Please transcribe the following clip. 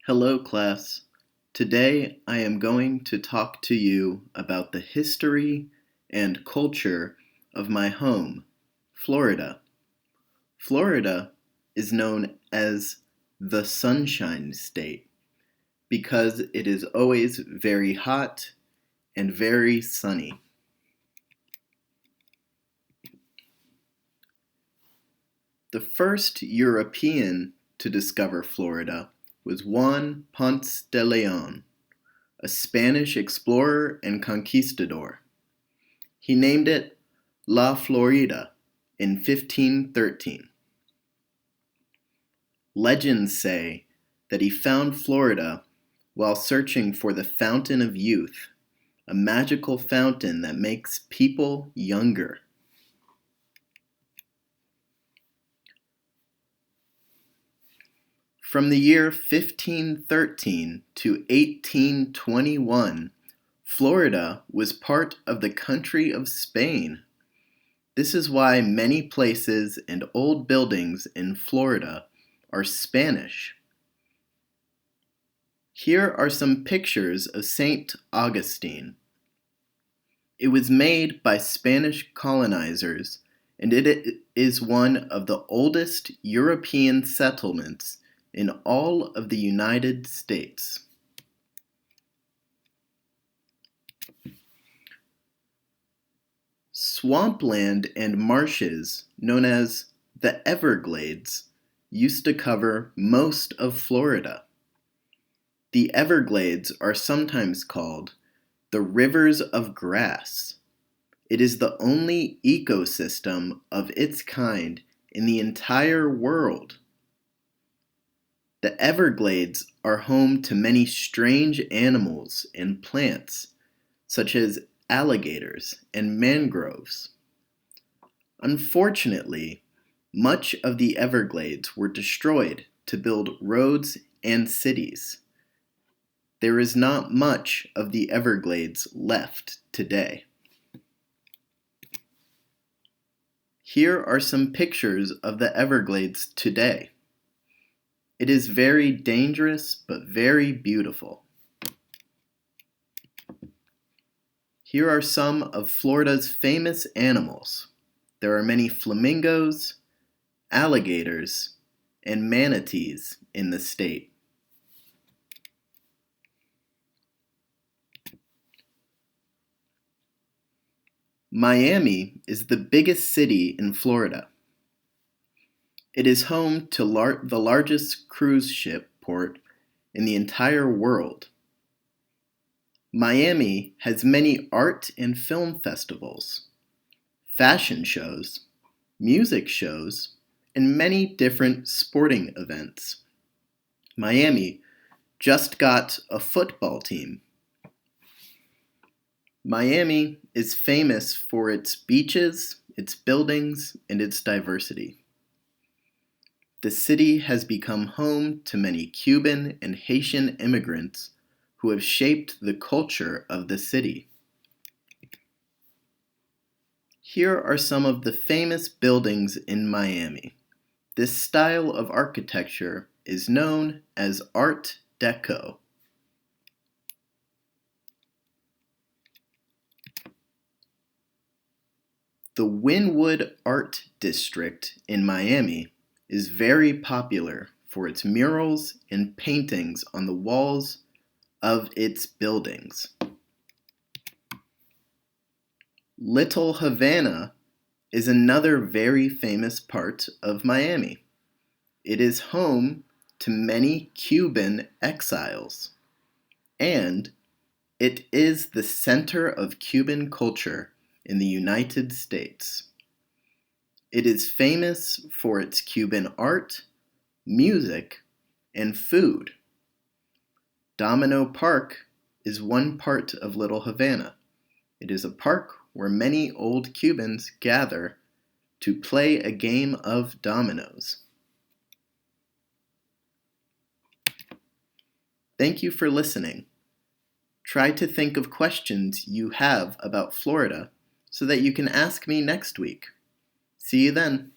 Hello, class. Today I am going to talk to you about the history and culture of my home, Florida. Florida is known as the Sunshine State because it is always very hot and very sunny. The first European to discover Florida was Juan Ponce de LEÓN, a Spanish explorer and conquistador. He named it La Florida in 1513. Legends say that he found Florida while searching for the Fountain of Youth, a magical fountain that makes people younger. From the year 1513 to 1821, Florida was part of the country of Spain. This is why many places and old buildings in Florida are Spanish. Here are some pictures of St. Augustine. It was made by Spanish colonizers, and it is one of the oldest European settlements in all of the United States. Swampland and marshes, known as the Everglades, used to cover most of Florida. The Everglades are sometimes called the rivers of grass. It is the only ecosystem of its kind in the entire world. The Everglades are home to many strange animals and plants, such as alligators and mangroves. Unfortunately, much of the Everglades were destroyed to build roads and cities. There is not much of the Everglades left today. Here are some pictures of the Everglades today. It is very dangerous but very beautiful. Here are some of Florida's famous animals. There are many flamingos, alligators, and manatees in the state. Miami is the biggest city in Florida. It is home to the largest cruise ship port in the entire world. Miami has many art and film festivals, fashion shows, music shows, and many different sporting events. Miami just got a football team. Miami is famous for its beaches, its buildings, and its diversity. The city has become home to many Cuban and Haitian immigrants who have shaped the culture of the city. Here are some of the famous buildings in Miami. This style of architecture is known as Art Deco. The WYNWOOD Art District in Miami is very popular for its murals and paintings on the walls of its buildings. Little Havana is another very famous part of Miami. It is home to many Cuban exiles, and it is the center of Cuban culture in the United States. It is famous for its Cuban art, music, and food. Domino Park is one part of Little Havana. It is a park where many old Cubans gather to play a game of dominoes. Thank you for listening. Try to think of questions you have about Florida so that you can ask me next week. See you then.